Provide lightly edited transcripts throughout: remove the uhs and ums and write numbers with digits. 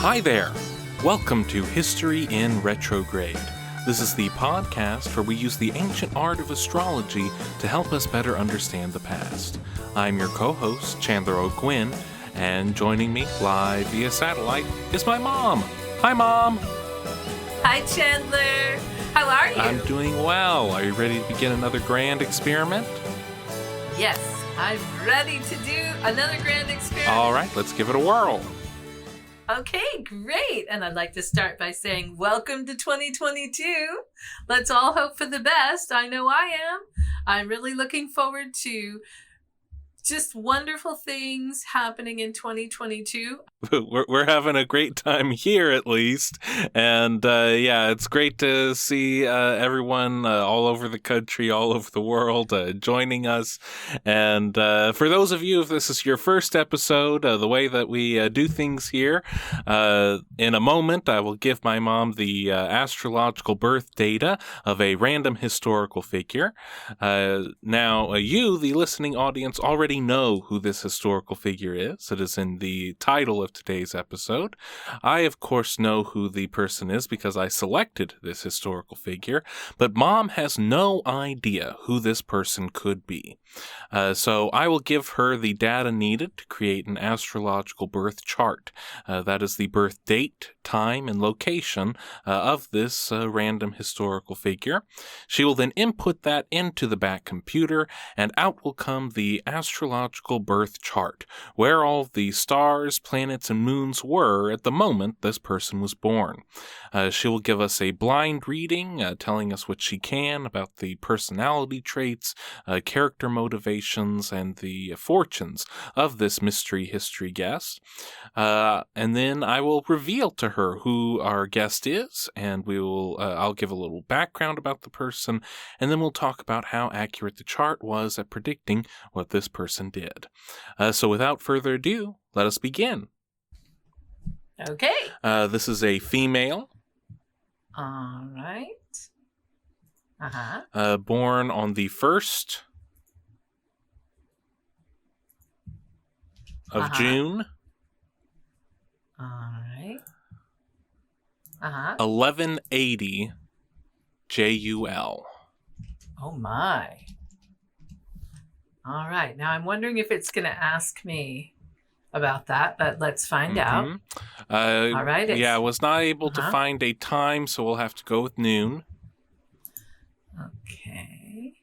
Hi there! Welcome to History in Retrograde. This is the podcast where we use the ancient art of astrology to help us better understand the past. I'm your co-host, Chandler O'Gwyn, and joining me live via satellite is my mom. Hi, Mom! Hi, Chandler! How are you? I'm doing well. Are you ready to begin another grand experiment? Yes, I'm ready to do another grand experiment. All right, let's give it a whirl. Okay, great. And I'd like to start by saying welcome to 2022. Let's all hope for the best. I know I am. I'm really looking forward to just wonderful things happening in 2022. We're having a great time here, at least. And yeah, it's great to see everyone all over the country, all over the world joining us. And for those of you, if this is your first episode, the way that we do things here, in a moment, I will give my mom the astrological birth data of a random historical figure. Now, you, the listening audience, already know who this historical figure is. It is in the title of today's episode. I, of course, know who the person is because I selected this historical figure, but Mom has no idea who this person could be. So I will give her the data needed to create an astrological birth chart. That is the birth date, time, and location of this random historical figure. She will then input that into the back computer, and out will come the astrological birth chart, where all the stars, planets, and moons were at the moment this person was born. She will give us a blind reading, telling us what she can about the personality traits, character motivations, and the fortunes of this mystery history guest. And then I will reveal to her who our guest is, and I'll give a little background about the person, and then we'll talk about how accurate the chart was at predicting what this person did. So without further ado, let us begin. Okay. This is a female. All right. Uh-huh. Born on the 1st of June. All right. 1180 JUL. Oh my. All right. Now I'm wondering if it's going to ask me about that, but let's find out. All right. Yeah, I was not able to find a time, so we'll have to go with noon. Okay.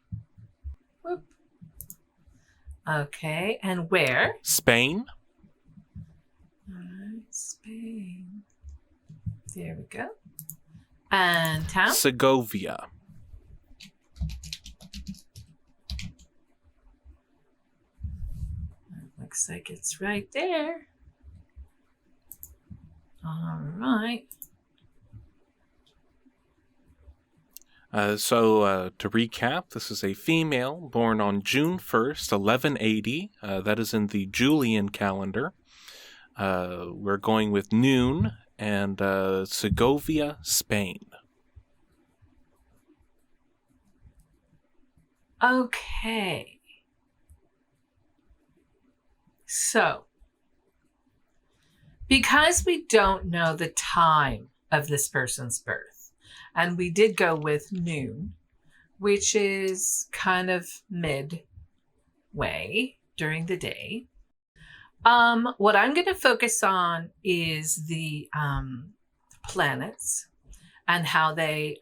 Whoop. Okay. And where? Spain. All right. Spain. There we go. And town? Segovia. Looks like it's right there. All right. So to recap, this is a female born on June 1st, 1180. That is in the Julian calendar. We're going with noon and Segovia, Spain. Okay. So, because we don't know the time of this person's birth, and we did go with noon, which is kind of midway during the day, what I'm going to focus on is the planets and how they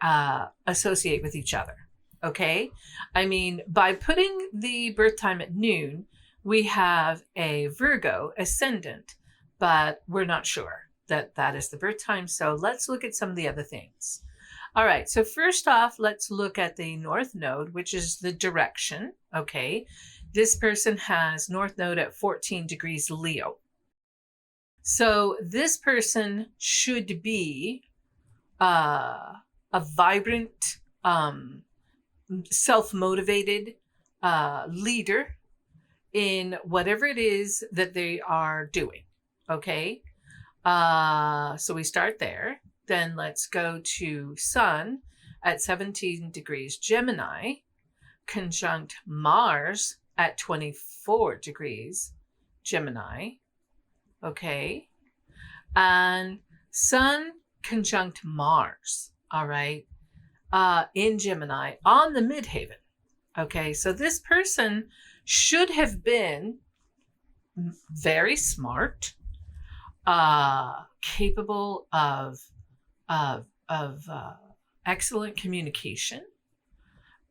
associate with each other. Okay? I mean, by putting the birth time at noon, we have a Virgo ascendant, but we're not sure that that is the birth time. So let's look at some of the other things. All right. So first off, let's look at the North Node, which is the direction. Okay. This person has North Node at 14 degrees Leo. So this person should be a vibrant, self-motivated leader in whatever it is that they are doing. Okay. So we start there. Then let's go to Sun at 17 degrees Gemini, conjunct Mars at 24 degrees Gemini. Okay. And Sun conjunct Mars, all right, in Gemini on the midheaven. Okay, so this person should have been very smart, capable of excellent communication,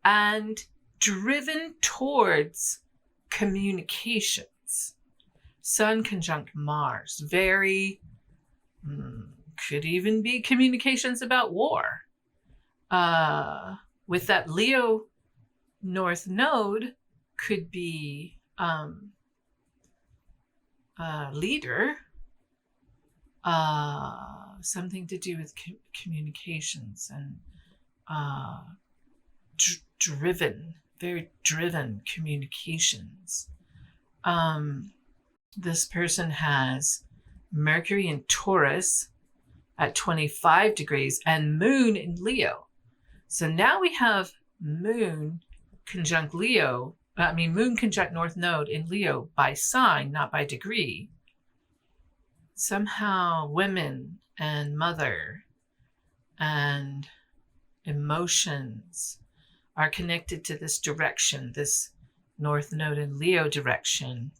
and driven towards communications. Sun conjunct Mars, very could even be communications about war. With that Leo North Node, could be leader, something to do with communications and driven, very driven communications. This person has Mercury in Taurus at 25 degrees and Moon in Leo. So now we have Moon conjunct Leo. Moon conjunct North Node in Leo by sign, not by degree. Somehow women and mother and emotions are connected to this direction, this North Node in Leo direction.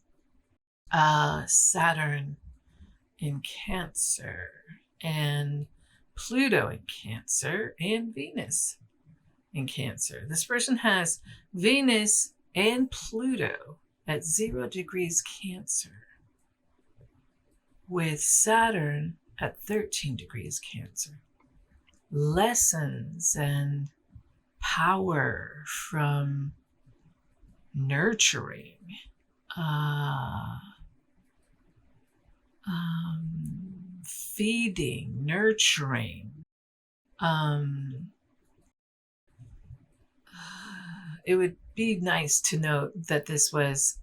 Saturn in Cancer and Pluto in Cancer and Venus in Cancer. This person has Venus and Pluto at 0 degrees Cancer, with Saturn at 13 degrees Cancer. Lessons and power from nurturing, feeding, nurturing. It would be nice to know that this was,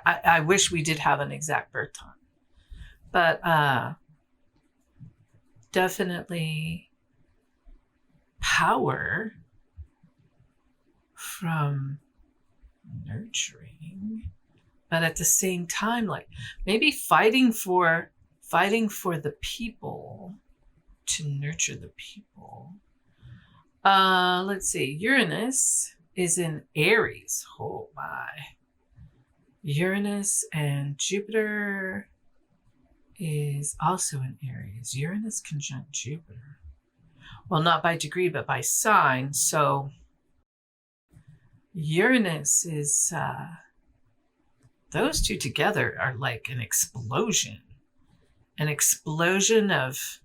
I wish we did have an exact birth time, but definitely power from nurturing, but at the same time, like maybe fighting for the people, to nurture the people. Let's see, Uranus is in Aries. Oh my. Uranus and Jupiter is also in Aries. Uranus conjunct Jupiter. Well, not by degree, but by sign. So Uranus is, those two together are like an explosion of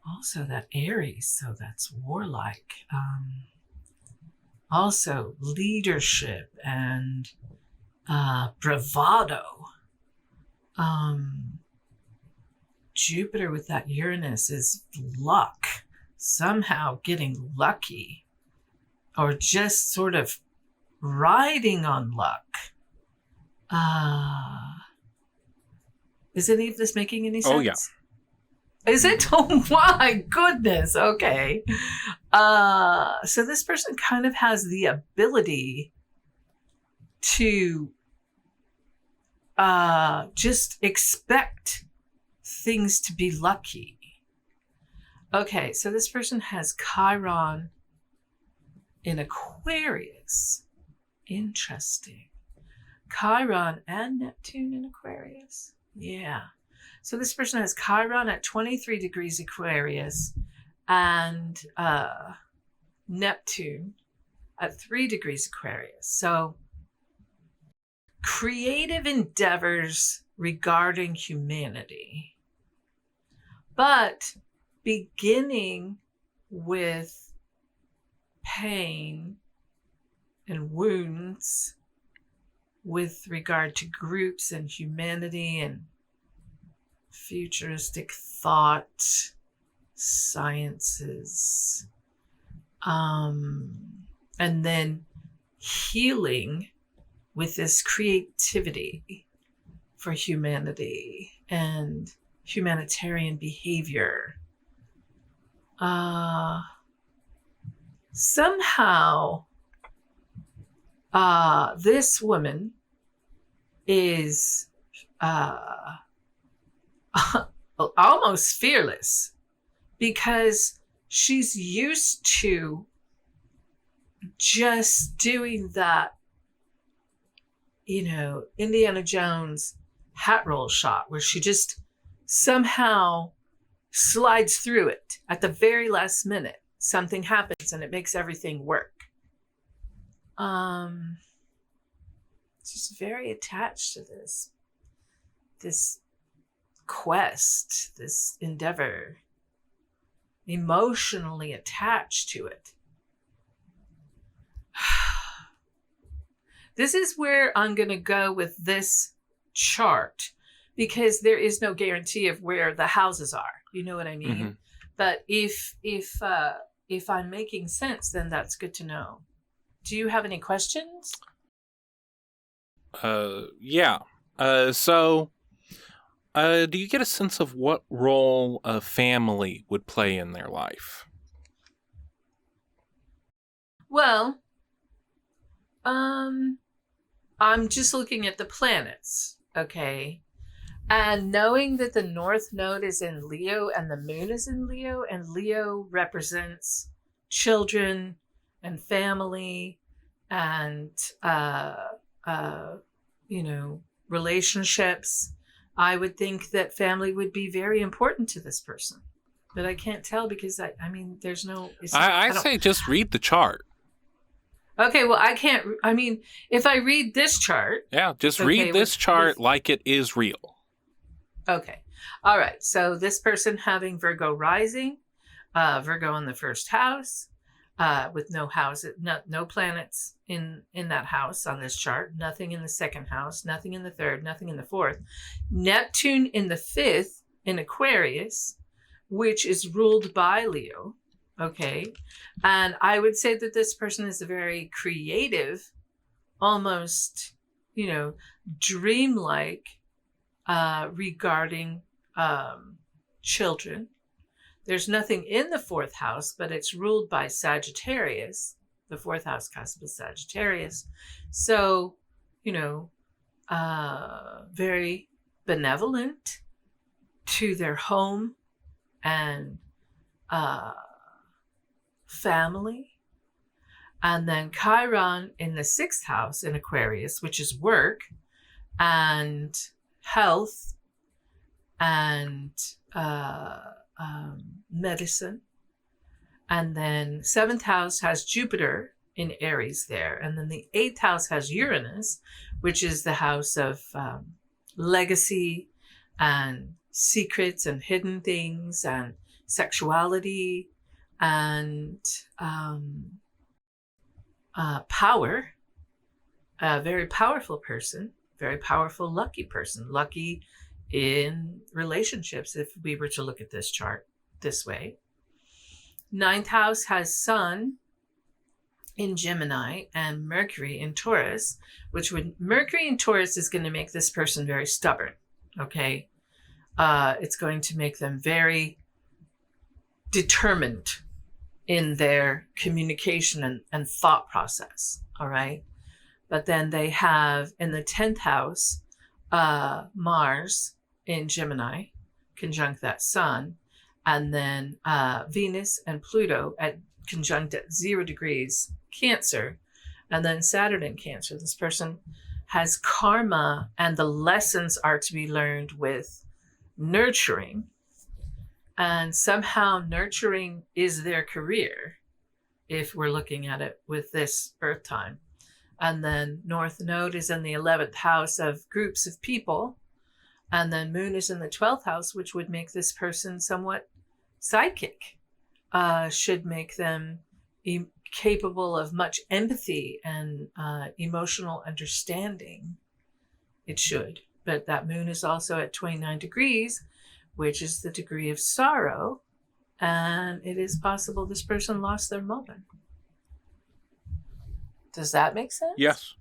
also that Aries. So that's warlike. Also leadership and bravado. Jupiter with that Uranus is luck, somehow getting lucky, or just sort of riding on luck. Is any of this making any sense? Oh, yeah. Is it? Oh my goodness. Okay. So this person kind of has the ability to just expect things to be lucky. Okay, so this person has Chiron in Aquarius. Interesting. Chiron and Neptune in Aquarius. Yeah. So this person has Chiron at 23 degrees Aquarius and Neptune at 3 degrees Aquarius. So creative endeavors regarding humanity, but beginning with pain and wounds with regard to groups and humanity and futuristic thought, sciences, and then healing with this creativity for humanity and humanitarian behavior. Somehow, this woman is almost fearless, because she's used to just doing that, Indiana Jones hat roll shot where she just somehow slides through it at the very last minute. Something happens and it makes everything work. She's very attached to this quest, this endeavor, emotionally attached to it. This is where I'm going to go with this chart, because there is no guarantee of where the houses are. You know what I mean? Mm-hmm. But if I'm making sense, then that's good to know. Do you have any questions? Yeah. So, do you get a sense of what role a family would play in their life? Well, I'm just looking at the planets, okay? And knowing that the North Node is in Leo and the Moon is in Leo, and Leo represents children and family and, relationships, I would think that family would be very important to this person. But I can't tell because, there's no... I say just read the chart. Okay, well, if I read this chart... Yeah, just read this chart like it is real. Okay. All right. So this person having Virgo rising, Virgo in the first house, with no planets in that house on this chart, nothing in the second house, nothing in the third, nothing in the fourth. Neptune in the fifth in Aquarius, which is ruled by Leo. Okay. And I would say that this person is a very creative, almost, dreamlike, regarding children. There's nothing in the fourth house, but it's ruled by Sagittarius. The fourth house cusp is Sagittarius. So, very benevolent to their home and family. And then Chiron in the sixth house in Aquarius, which is work and health and medicine. And then seventh house has Jupiter in Aries there. And then the eighth house has Uranus, which is the house of legacy and secrets and hidden things and sexuality and power. A very powerful person, very powerful, lucky person, lucky in relationships, if we were to look at this chart this way. Ninth house has Sun in Gemini and Mercury in Taurus, Mercury in Taurus is going to make this person very stubborn. Okay. It's going to make them very determined in their communication and thought process. All right. But then they have in the 10th house, Mars in Gemini, conjunct that Sun, and then Venus and Pluto conjunct at 0 degrees Cancer, and then Saturn in Cancer. This person has karma, and the lessons are to be learned with nurturing, and somehow nurturing is their career if we're looking at it with this birth time. And then North Node is in the 11th house of groups of people. And then Moon is in the 12th house, which would make this person somewhat psychic, should make them capable of much empathy and emotional understanding. It should. But that Moon is also at 29 degrees, which is the degree of sorrow. And it is possible this person lost their mother. Does that make sense? Yes.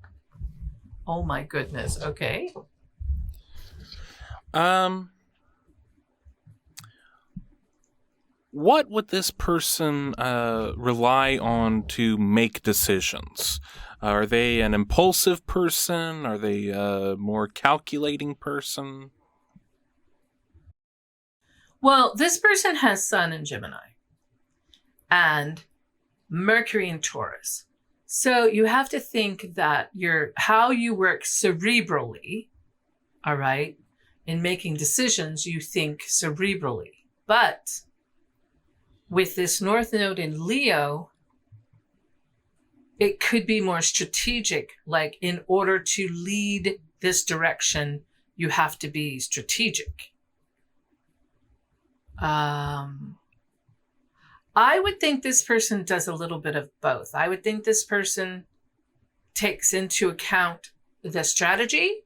Oh my goodness. Okay. What would this person rely on to make decisions? Are they an impulsive person? Are they a more calculating person? Well, this person has Sun in Gemini and Mercury in Taurus. So you have to think that how you work cerebrally, all right, in making decisions, you think cerebrally. But with this North Node in Leo, it could be more strategic. Like, in order to lead this direction, you have to be strategic. I would think this person does a little bit of both. I would think this person takes into account the strategy,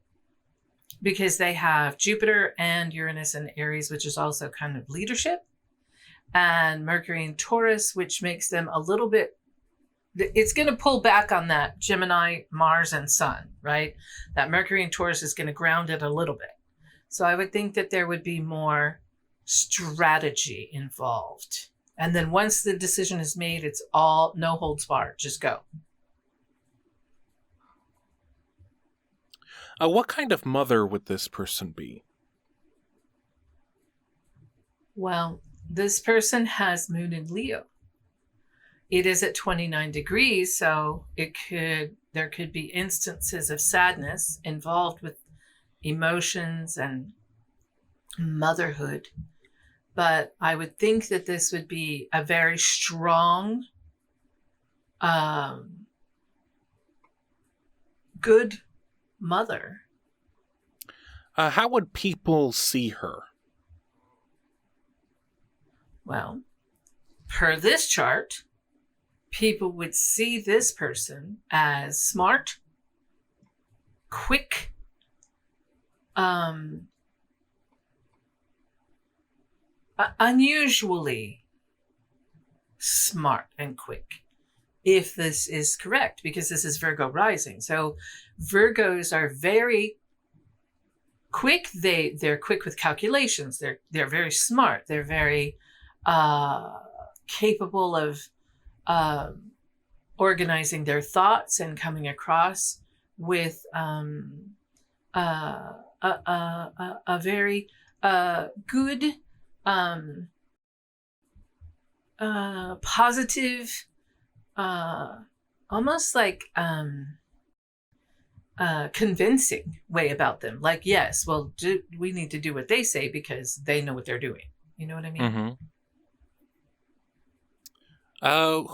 because they have Jupiter and Uranus in Aries, which is also kind of leadership, and Mercury in Taurus, which makes them a little bit, it's going to pull back on that Gemini, Mars, and Sun, right? That Mercury in Taurus is going to ground it a little bit. So I would think that there would be more strategy involved. And then once the decision is made, it's all no holds barred. Just go. What kind of mother would this person be? Well, this person has Moon in Leo. It is at 29 degrees, so there could be instances of sadness involved with emotions and motherhood. But I would think that this would be a very strong, good mother. How would people see her? Well, per this chart, people would see this person as smart, quick, unusually smart and quick, if this is correct, because this is Virgo rising. So Virgos are very quick. They're quick with calculations. They're very smart. They're very capable of organizing their thoughts and coming across with a very good, positive, almost like convincing way about them. Like, yes, well, we need to do what they say because they know what they're doing. You know what I mean? Mm-hmm.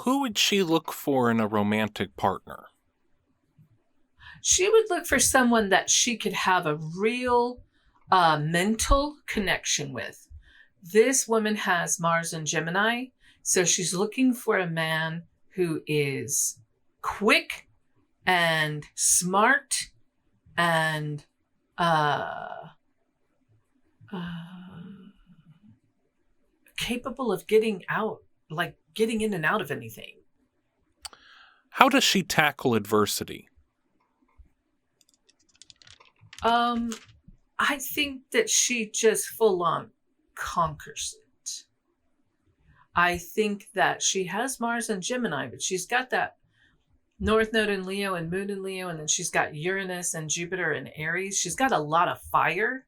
Who would she look for in a romantic partner? She would look for someone that she could have a real mental connection with. This woman has Mars and Gemini, so she's looking for a man who is quick and smart and capable of getting in and out of anything. How does she tackle adversity? I think that she just full on conquers it. I think that she has Mars and Gemini, but she's got that North Node in Leo and Moon in Leo, and then she's got Uranus and Jupiter in Aries. She's got a lot of fire.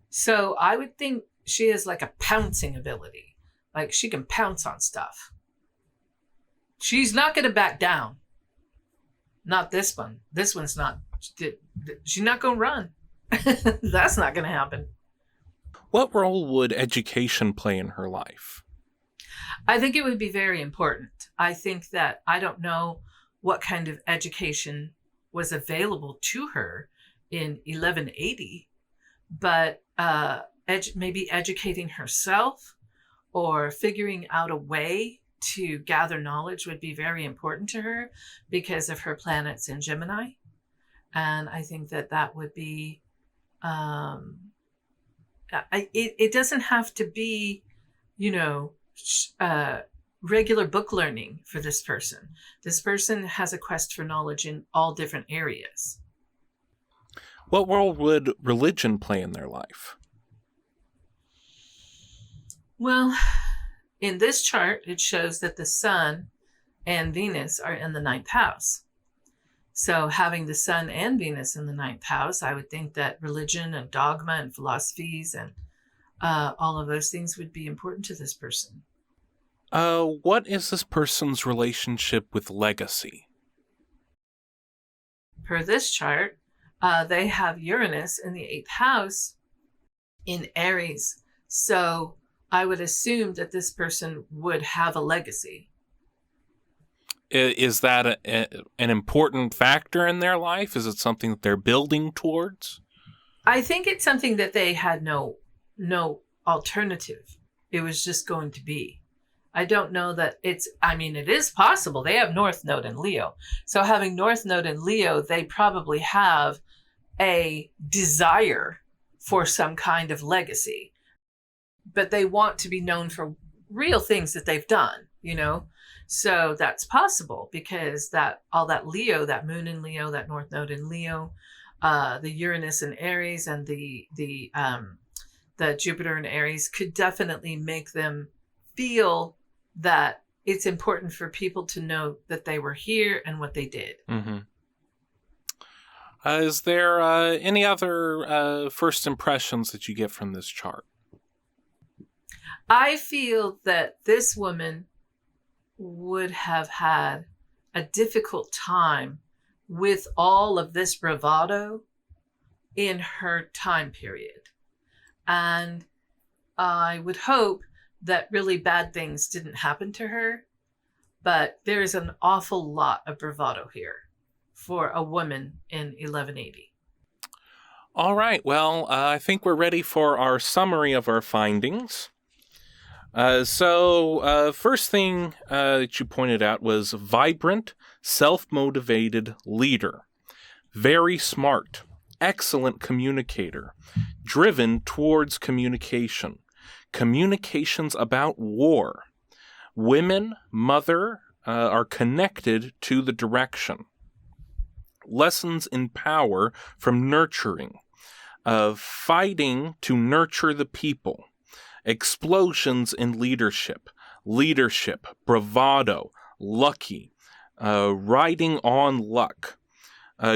So I would think she has like a pouncing ability. Like, she can pounce on stuff. She's not going to back down. Not this one. This one's not. She's not going to run. That's not going to happen. What role would education play in her life? I think it would be very important. I think that, I don't know what kind of education was available to her in 1180, but maybe educating herself or figuring out a way to gather knowledge would be very important to her because of her planets in Gemini. And I think that would be, it doesn't have to be, regular book learning for this person. This person has a quest for knowledge in all different areas. What role would religion play in their life? Well, in this chart, it shows that the Sun and Venus are in the 9th house. So having the Sun and Venus in the 9th house, I would think that religion and dogma and philosophies and all of those things would be important to this person. What is this person's relationship with legacy? Per this chart, they have Uranus in the 8th house in Aries. So I would assume that this person would have a legacy. Is that an important factor in their life? Is it something that they're building towards? I think it's something that they had no alternative. It was just going to be. I don't know that it is possible. They have North Node in Leo. So having North Node in Leo, they probably have a desire for some kind of legacy. But they want to be known for real things that they've done, So that's possible because all that Leo, that moon in Leo, that North Node in Leo, the Uranus in Aries and the Jupiter in Aries could definitely make them feel that it's important for people to know that they were here and what they did. Mm-hmm. Is there any other first impressions that you get from this chart? I feel that this woman would have had a difficult time with all of this bravado in her time period. And I would hope that really bad things didn't happen to her, but there's an awful lot of bravado here for a woman in 1180. All right, well, I think we're ready for our summary of our findings. First thing that you pointed out was vibrant, self-motivated leader. Very smart, excellent communicator, driven towards communication. Communications about war. Women, mother, are connected to the direction. Lessons in power from nurturing. Fighting to nurture the people. Explosions in leadership, bravado, lucky, riding on luck,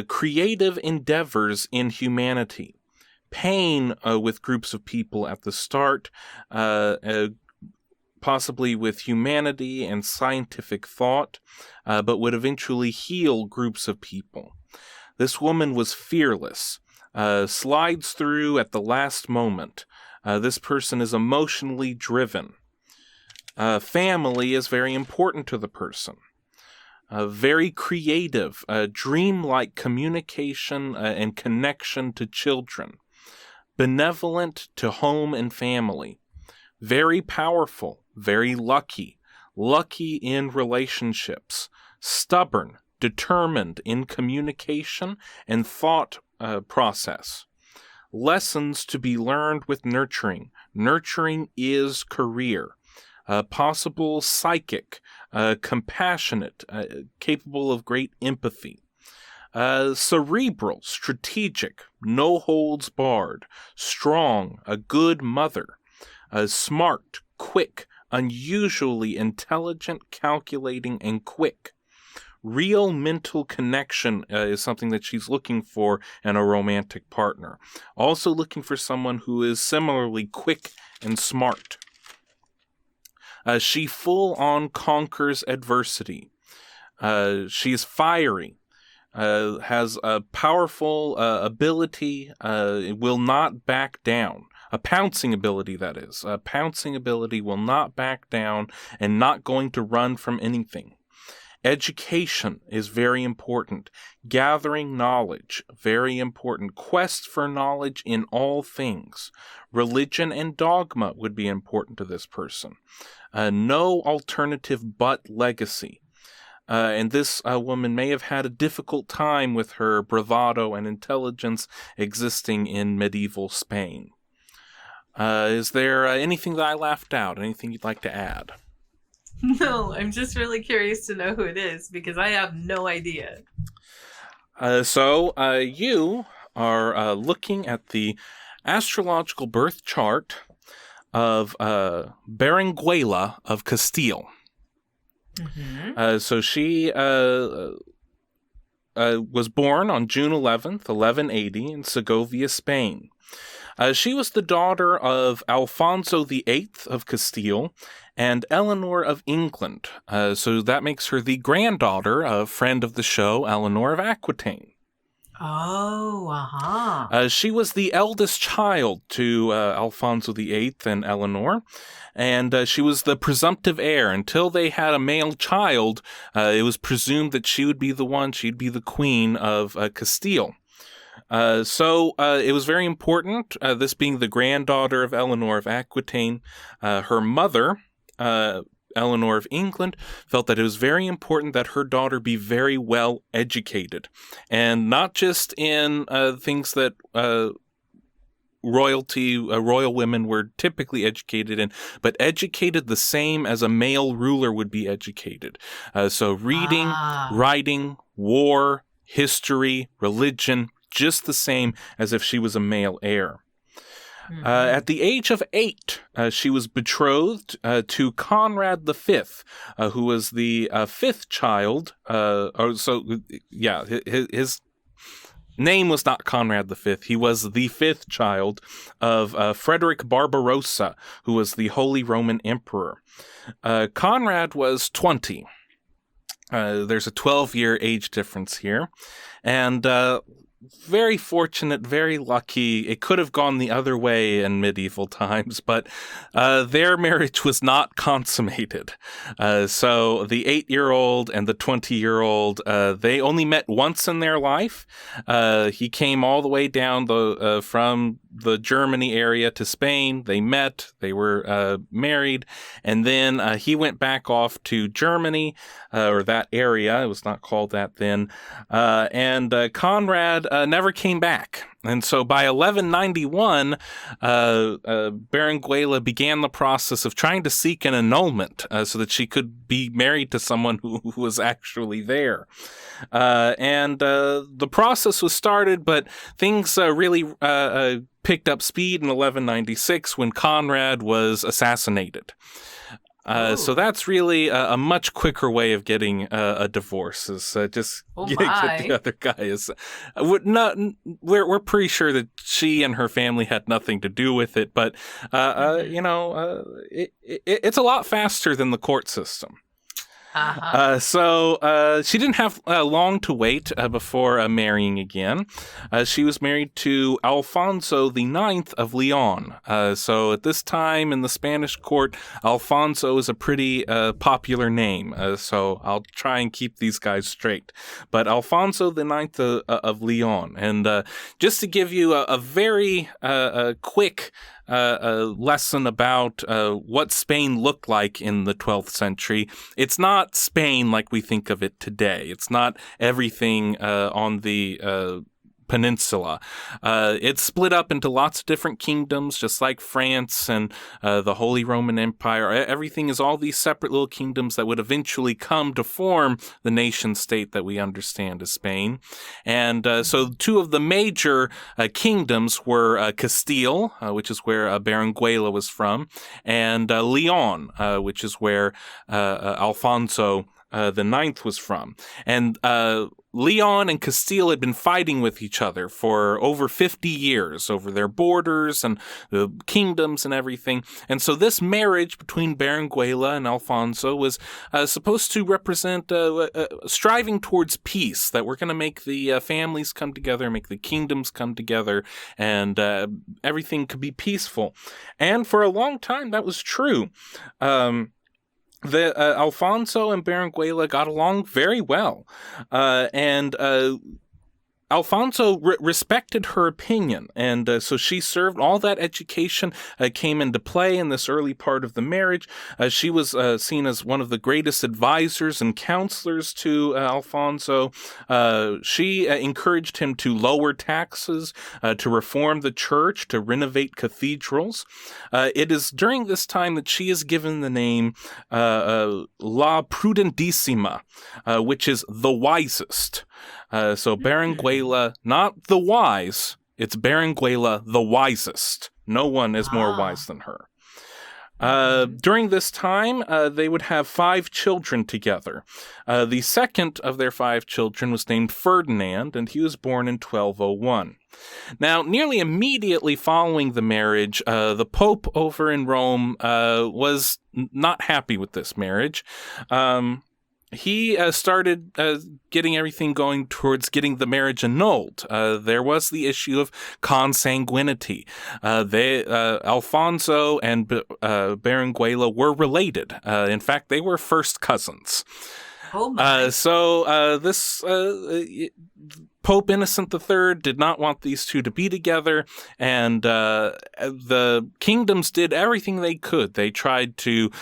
creative endeavors in humanity, pain with groups of people at the start, possibly with humanity and scientific thought, but would eventually heal groups of people. This woman was fearless, slides through at the last moment. This person is emotionally driven. Family is very important to the person. Very creative, dreamlike communication and connection to children. Benevolent to home and family. Very powerful, very lucky. Lucky in relationships. Stubborn, determined in communication and thought process. Lessons to be learned with nurturing. Nurturing is career. Possible psychic, compassionate, capable of great empathy. Cerebral, strategic, no holds barred. Strong, a good mother. Smart, quick, unusually intelligent, calculating, and quick. Real mental connection is something that she's looking for in a romantic partner. Also looking for someone who is similarly quick and smart. She full-on conquers adversity. She's fiery. Has a powerful ability, will not back down. A pouncing ability, that is. A pouncing ability will not back down and not going to run from anything. Education is very important. Gathering knowledge, very important. Quest for knowledge in all things. Religion and dogma would be important to this person. No alternative but legacy. And this woman may have had a difficult time with her bravado and intelligence existing in medieval Spain. Is there anything that I left out? Anything you'd like to add? No, I'm just really curious to know who it is because I have no idea. You are looking at the astrological birth chart of Berenguella of Castile. Mm-hmm. So she was born on June 11th, 1180 in Segovia, Spain. She was the daughter of Alfonso VIII of Castile and Eleanor of England. So that makes her the granddaughter of friend of the show, Eleanor of Aquitaine. Oh, uh-huh. She was the eldest child to Alfonso VIII and Eleanor, and she was the presumptive heir. Until they had a male child, it was presumed that she would be the one, she'd be the queen of Castile. So it was very important, this being the granddaughter of Eleanor of Aquitaine. Her mother, Eleanor of England, felt that it was very important that her daughter be very well educated, and not just in things that royal women were typically educated in, but educated the same as a male ruler would be educated. So reading, writing, war, history, religion, just the same as if she was a male heir. Mm-hmm. At the age of 8, she was betrothed to Conrad V, who was the fifth child. His name was not Conrad V. He was the fifth child of Frederick Barbarossa, who was the Holy Roman Emperor. Conrad was 20. There's a 12-year age difference here. And very fortunate, very lucky. It could have gone the other way in medieval times, but their marriage was not consummated. So the 8-year-old and the 20-year-old, they only met once in their life. He came all the way down from the Germany area to Spain. They met, they were married, and then he went back off to Germany, or that area. It was not called that then. And Conrad never came back. And so by 1191, Berenguella began the process of trying to seek an annulment so that she could be married to someone who was actually there. And the process was started, but things really picked up speed in 1196 when Conrad was assassinated. So that's really a much quicker way of getting a divorce. Is just get the other guy. We're pretty sure that she and her family had nothing to do with it, but it's a lot faster than the court system. So she didn't have long to wait before marrying again. She was married to Alfonso IX of Leon. So at this time in the Spanish court, Alfonso is a pretty popular name. So I'll try and keep these guys straight. But Alfonso IX of Leon. And just to give you a very quick a lesson about what Spain looked like in the 12th century. It's not Spain like we think of it today. It's not everything on the peninsula. It's split up into lots of different kingdoms, just like France and the Holy Roman Empire. Everything is all these separate little kingdoms that would eventually come to form the nation state that we understand as Spain. And so two of the major kingdoms were Castile, which is where Berenguella was from, and Leon, which is where Alfonso the Ninth was from. And Leon and Castile had been fighting with each other for over 50 years over their borders and the kingdoms and everything. And so this marriage between Berenguella and Alfonso was supposed to represent striving towards peace, that we're going to make the families come together, make the kingdoms come together, and everything could be peaceful. And for a long time, that was true. Alfonso and Berenguella got along very well, and Alfonso respected her opinion, and so she served. All that education came into play in this early part of the marriage. She was seen as one of the greatest advisors and counselors to Alfonso. She encouraged him to lower taxes, to reform the church, to renovate cathedrals. It is during this time that she is given the name La Prudentissima, which is the wisest. So Berenguella, not the wise, it's Berenguella the wisest. No one is more wise than her. During this time, they would have 5 children together. The second of their 5 children was named Ferdinand, and he was born in 1201. Now, nearly immediately following the marriage, the Pope over in Rome was not happy with this marriage. He started getting everything going towards getting the marriage annulled. There was the issue of consanguinity. Alfonso and Berenguella were related. In fact, they were first cousins. Oh my. This Pope Innocent III did not want these two to be together, and the kingdoms did everything they could. They tried to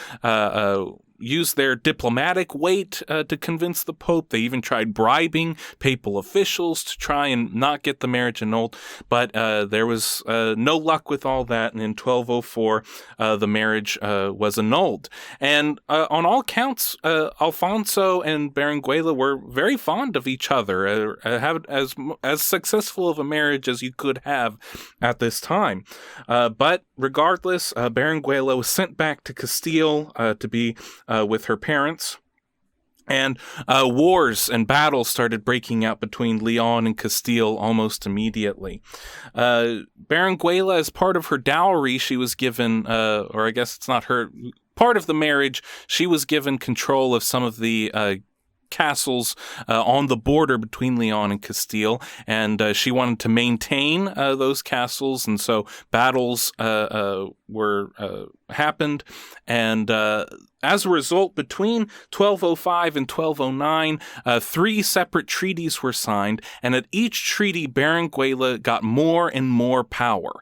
use their diplomatic weight to convince the Pope. They even tried bribing papal officials to try and not get the marriage annulled, but there was no luck with all that, and in 1204, the marriage was annulled. And on all counts, Alfonso and Berenguella were very fond of each other, have as successful of a marriage as you could have at this time. But regardless, Berenguella was sent back to Castile to be with her parents. And wars and battles started breaking out between Leon and Castile almost immediately. Berenguella, as part of her dowry, she was given, or I guess it's not her, part of the marriage, she was given control of some of the castles on the border between Leon and Castile, and she wanted to maintain those castles, and so battles happened, and as a result, between 1205 and 1209, 3 separate treaties were signed, and at each treaty, Berenguella got more and more power.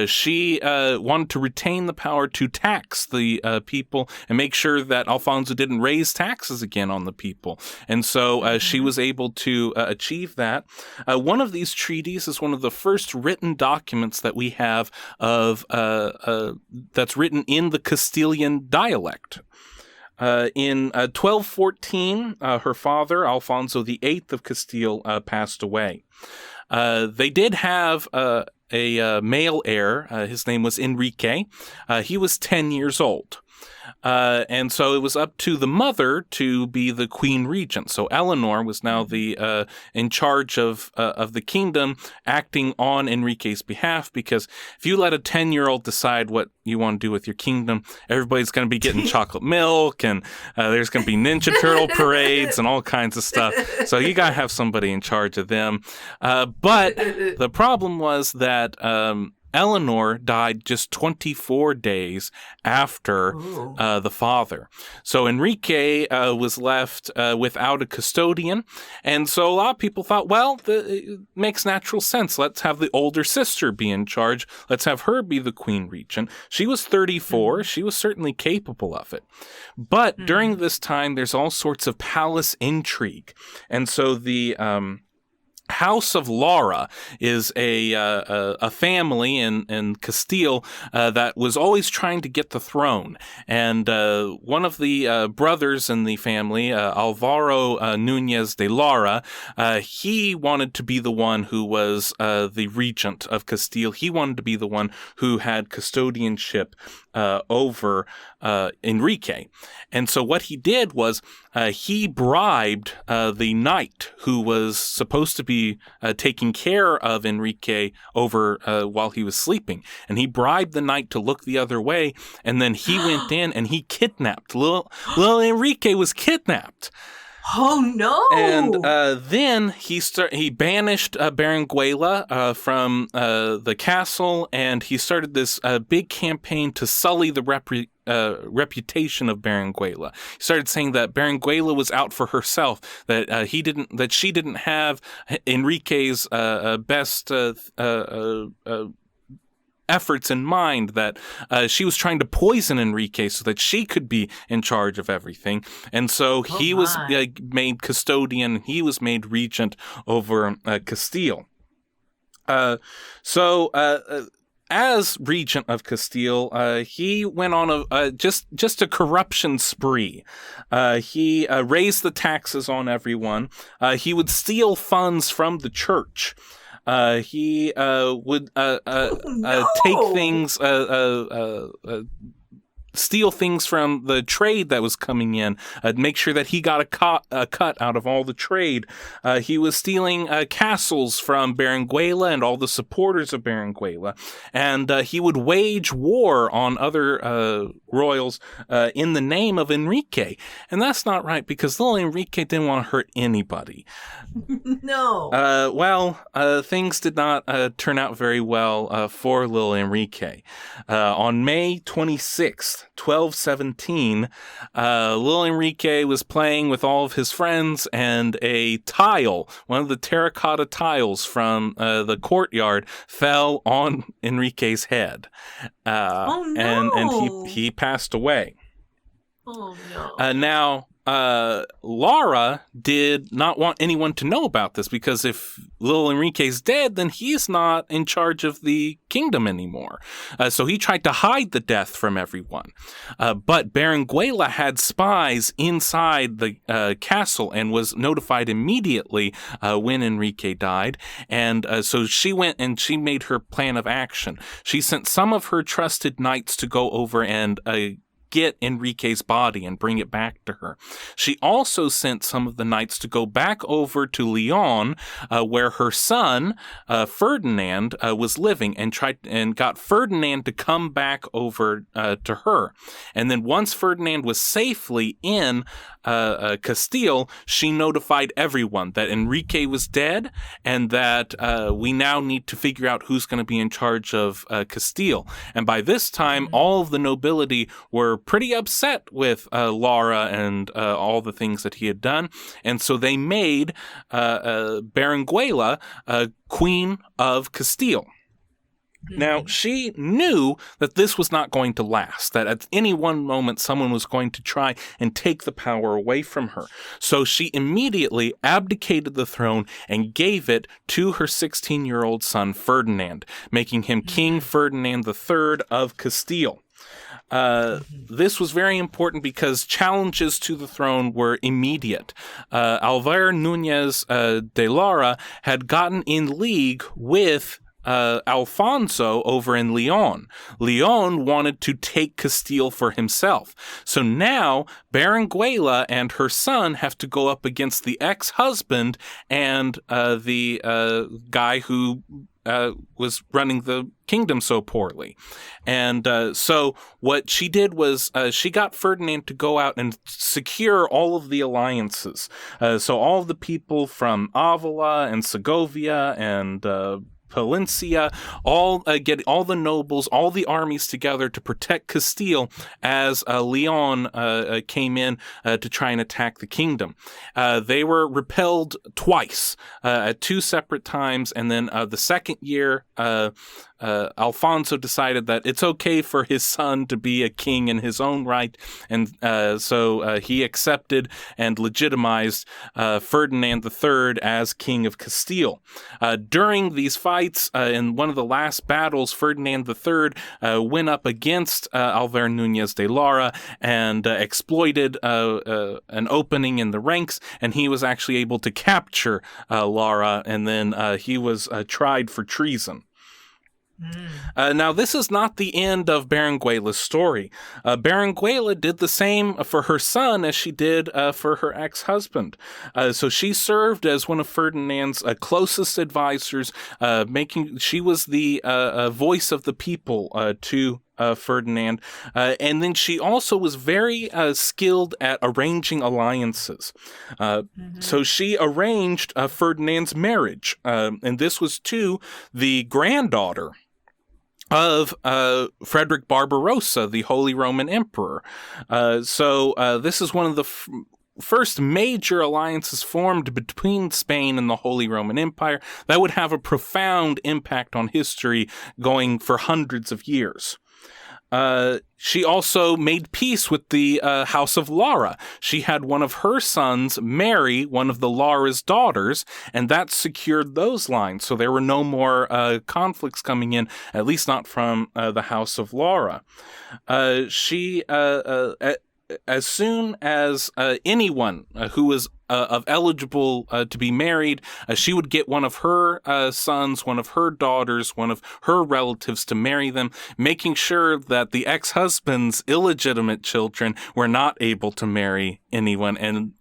She wanted to retain the power to tax the people and make sure that Alfonso didn't raise taxes again on the people. And so she was able to achieve that. One of these treaties is one of the first written documents that we have of that's written in the Castilian dialect. In 1214, her father, Alfonso VIII of Castile, passed away. They did have a male heir. His name was Enrique. He was 10 years old. And so it was up to the mother to be the queen regent. So Eleanor was now the in charge of the kingdom, acting on Enrique's behalf. Because if you let a 10-year-old decide what you want to do with your kingdom, everybody's going to be getting chocolate milk, and there's going to be Ninja Turtle parades and all kinds of stuff. So you got to have somebody in charge of them. But the problem was that Eleanor died just 24 days after the father. So Enrique was left without a custodian. And so a lot of people thought, well, it makes natural sense. Let's have the older sister be in charge. Let's have her be the queen regent. She was 34. She was certainly capable of it. But during this time, there's all sorts of palace intrigue. And so the House of Lara is a family in Castile that was always trying to get the throne, and one of the brothers in the family, Alvaro Núñez de Lara, he wanted to be the one who was the regent of Castile. He wanted to be the one who had custodianship over Enrique. And so what he did was he bribed the knight who was supposed to be taking care of Enrique over while he was sleeping. And he bribed the knight to look the other way, and then he went in and he kidnapped. Little Enrique was kidnapped. Oh no! And then he banished Berenguella from the castle, and he started this big campaign to sully the reputation of Berenguella. He started saying that Berenguella was out for herself, that she didn't have Enrique's best efforts in mind, that she was trying to poison Enrique so that she could be in charge of everything. And so he was made custodian, he was made regent over Castile. As regent of Castile, he went on just a corruption spree. He raised the taxes on everyone. He would steal funds from the church. He would take things, steal things from the trade that was coming in, make sure that he got a cut out of all the trade. He was stealing castles from Berenguella and all the supporters of Berenguella, and he would wage war on other royals in the name of Enrique. And that's not right, because little Enrique didn't want to hurt anybody. No. Things did not turn out very well for little Enrique. On May 26th, 1217, little Enrique was playing with all of his friends, and a tile, one of the terracotta tiles from the courtyard, fell on Enrique's head. Oh, no. And he passed away. Oh, no. Now, Laura did not want anyone to know about this, because if little Enrique's dead, then he's not in charge of the kingdom anymore. So he tried to hide the death from everyone. But Berenguella had spies inside the castle and was notified immediately when Enrique died. And so she went and she made her plan of action. She sent some of her trusted knights to go over and get Enrique's body and bring it back to her. She also sent some of the knights to go back over to Leon, where her son Ferdinand was living, and got Ferdinand to come back over to her. And then once Ferdinand was safely in Castile, she notified everyone that Enrique was dead, and that we now need to figure out who's going to be in charge of Castile. And by this time, all of the nobility were pretty upset with Laura and all the things that he had done, and so they made Berenguella Queen of Castile. Now, she knew that this was not going to last, that at any one moment someone was going to try and take the power away from her. So she immediately abdicated the throne and gave it to her 16-year-old son, Ferdinand, making him King Ferdinand III of Castile. This was very important because challenges to the throne were immediate. Alvar Núñez de Lara had gotten in league with Alfonso over in Leon. Leon wanted to take Castile for himself. So now Berenguella and her son have to go up against the ex-husband and the guy who was running the kingdom so poorly. And so what she did was she got Ferdinand to go out and secure all of the alliances. So all of the people from Avila and Segovia and Palencia, get all the nobles, all the armies together to protect Castile as Leon came in to try and attack the kingdom. They were repelled twice, at two separate times, and then the second year, Alfonso decided that it's okay for his son to be a king in his own right, and so he accepted and legitimized Ferdinand III as King of Castile. During these fights, in one of the last battles, Ferdinand III went up against Alvar Núñez de Lara and exploited an opening in the ranks, and he was actually able to capture Lara, and then he was tried for treason. Now, this is not the end of Berenguella's story. Berenguella did the same for her son as she did for her ex-husband. So she served as one of Ferdinand's closest advisors, she was the voice of the people to Ferdinand. And then she also was very skilled at arranging alliances. So she arranged Ferdinand's marriage, and this was to the granddaughter of Frederick Barbarossa, the Holy Roman Emperor. So this is one of the first major alliances formed between Spain and the Holy Roman Empire that would have a profound impact on history going for hundreds of years. She also made peace with the House of Lara. She had one of her sons marry one of the Lara's daughters, and that secured those lines. So there were no more conflicts coming in, at least not from the House of Lara. as soon as anyone who was of eligible to be married, she would get one of her sons, one of her daughters, one of her relatives to marry them, making sure that the ex-husband's illegitimate children were not able to marry anyone, and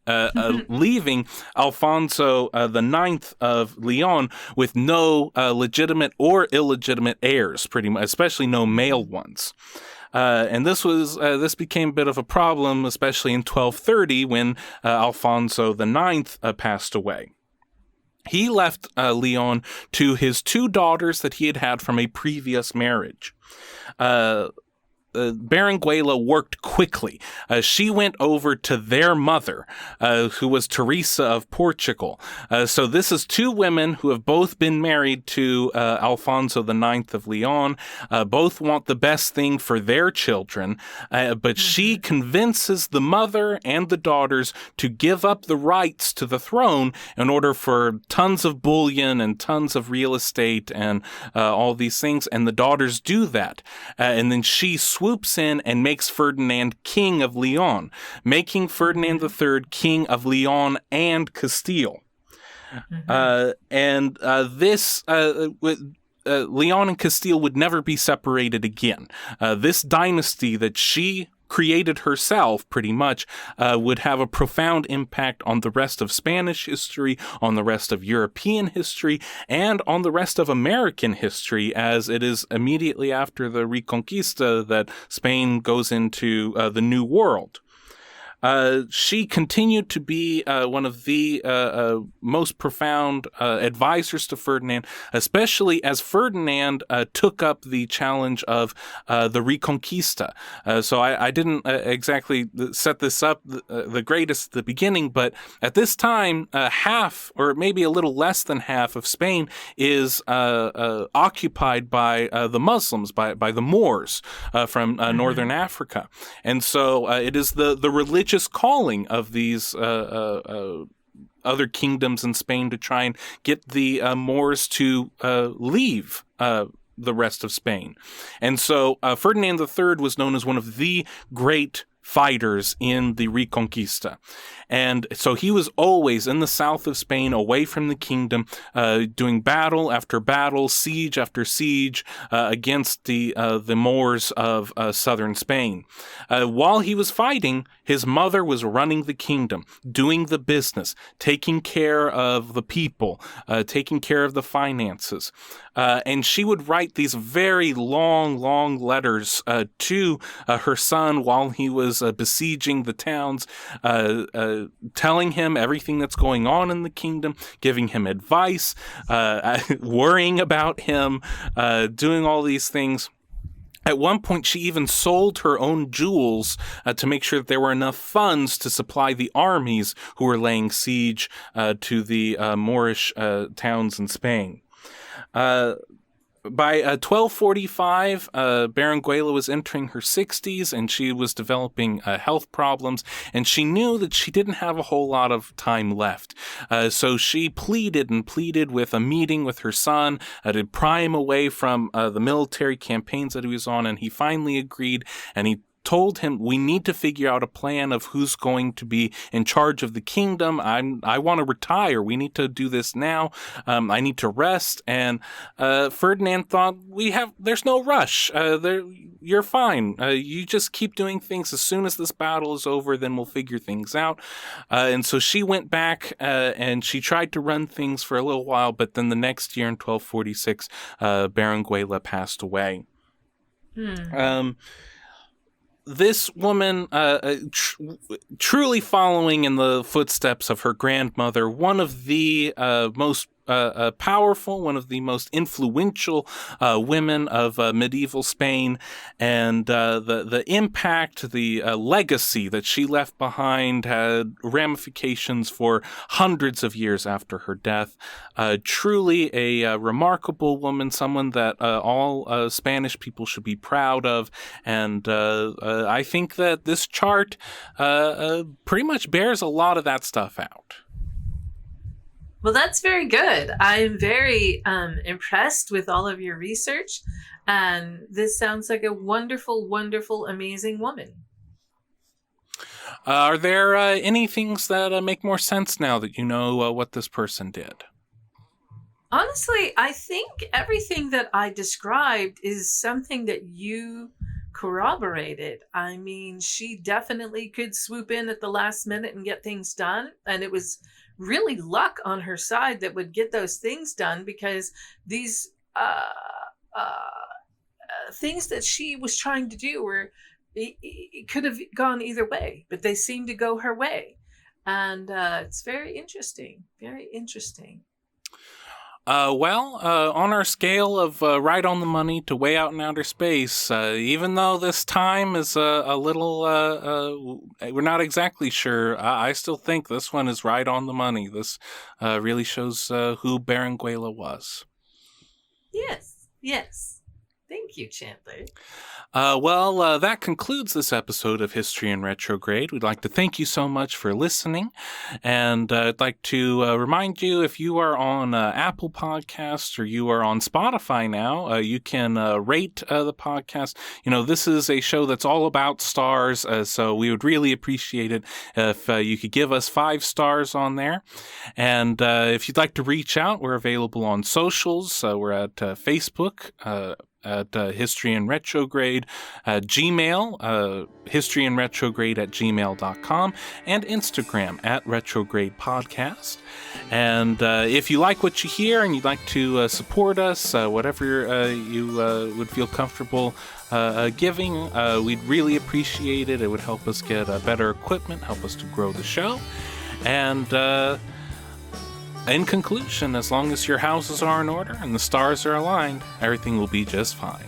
leaving Alfonso the Ninth of Leon with no legitimate or illegitimate heirs, pretty much, especially no male ones. And this became a bit of a problem, especially in 1230 when Alfonso the Ninth passed away. He left Leon to his two daughters that he had had from a previous marriage. Berenguella worked quickly. She went over to their mother, who was Teresa of Portugal. So this is two women who have both been married to Alfonso the Ninth of Leon. Both want the best thing for their children, but she convinces the mother and the daughters to give up the rights to the throne in order for tons of bullion and tons of real estate and all these things. And the daughters do that. And then she swoops in and makes Ferdinand King of Leon, making Ferdinand III King of Leon and Castile. Leon and Castile would never be separated again. This dynasty that she created herself, pretty much, would have a profound impact on the rest of Spanish history, on the rest of European history, and on the rest of American history, as it is immediately after the Reconquista that Spain goes into the New World. She continued to be one of the most profound advisors to Ferdinand, especially as Ferdinand took up the challenge of the Reconquista. So I didn't exactly set this up the greatest at the beginning, but at this time, half, or maybe a little less than half of Spain is occupied by the Muslims, by the Moors from northern Africa. And so it is the religious calling of these other kingdoms in Spain to try and get the Moors to leave the rest of Spain. And so Ferdinand III was known as one of the great fighters in the Reconquista. And so he was always in the south of Spain, away from the kingdom, doing battle after battle, siege after siege against the Moors of southern Spain. While he was fighting, his mother was running the kingdom, doing the business, taking care of the people, taking care of the finances. And she would write these very long letters to her son while he was besieging the towns, telling him everything that's going on in the kingdom, giving him advice, worrying about him, doing all these things. At one point, she even sold her own jewels to make sure that there were enough funds to supply the armies who were laying siege to the Moorish towns in Spain. By 1245, Berenguella was entering her 60s, and she was developing health problems, and she knew that she didn't have a whole lot of time left. So she pleaded with a meeting with her son to pry him away from the military campaigns that he was on, and he finally agreed, and he told him, we need to figure out a plan of who's going to be in charge of the kingdom. I want to retire. We need to do this now. I need to rest. And Ferdinand thought, there's no rush. You're fine. You just keep doing things. As soon as this battle is over, then we'll figure things out. And so she went back and she tried to run things for a little while, but then the next year in 1246, Berenguella passed away. This woman, truly following in the footsteps of her grandmother, one of the most powerful, one of the most influential women of medieval Spain, and the impact, the legacy that she left behind had ramifications for hundreds of years after her death. Truly a remarkable woman, someone that all Spanish people should be proud of, and I think that this chart pretty much bears a lot of that stuff out. Well, that's very good. I'm very impressed with all of your research, and this sounds like a wonderful, wonderful, amazing woman. Are there any things that make more sense now that you know what this person did? Honestly, I think everything that I described is something that you corroborated. I mean, she definitely could swoop in at the last minute and get things done. And it was really luck on her side that would get those things done, because these things that she was trying to do were, it could have gone either way, but they seemed to go her way. And it's very interesting. Very interesting. On our scale of right on the money to way out in outer space, even though this time is a little, we're not exactly sure, I still think this one is right on the money. This really shows who Berenguella was. Yes, yes. Thank you, Chandler. That concludes this episode of History in Retrograde. We'd like to thank you so much for listening. And I'd like to remind you, if you are on Apple Podcasts or you are on Spotify now, you can rate the podcast. You know, this is a show that's all about stars, so we would really appreciate it if you could give us 5 stars on there. And if you'd like to reach out, we're available on socials. We're at Facebook, at History in Retrograde, Gmail, historyinretrograde at gmail.com, and Instagram at Retrograde Podcast. And if you like what you hear and you'd like to support us, whatever you would feel comfortable giving, we'd really appreciate it. It would help us get better equipment, help us to grow the show. And in conclusion, as long as your houses are in order and the stars are aligned, everything will be just fine.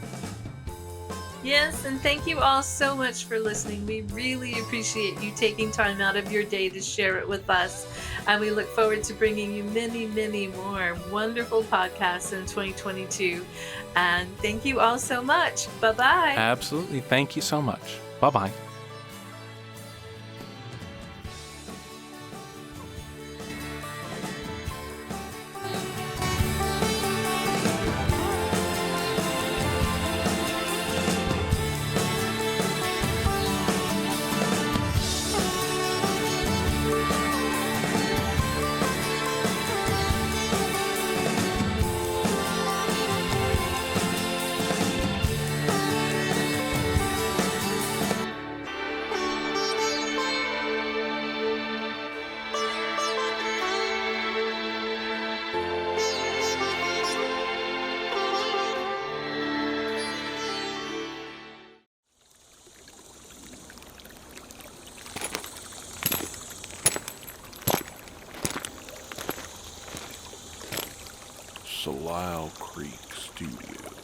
Yes, and thank you all so much for listening. We really appreciate you taking time out of your day to share it with us. And we look forward to bringing you many, many more wonderful podcasts in 2022. And thank you all so much. Bye-bye. Absolutely. Thank you so much. Bye-bye. Salal Creek Studio.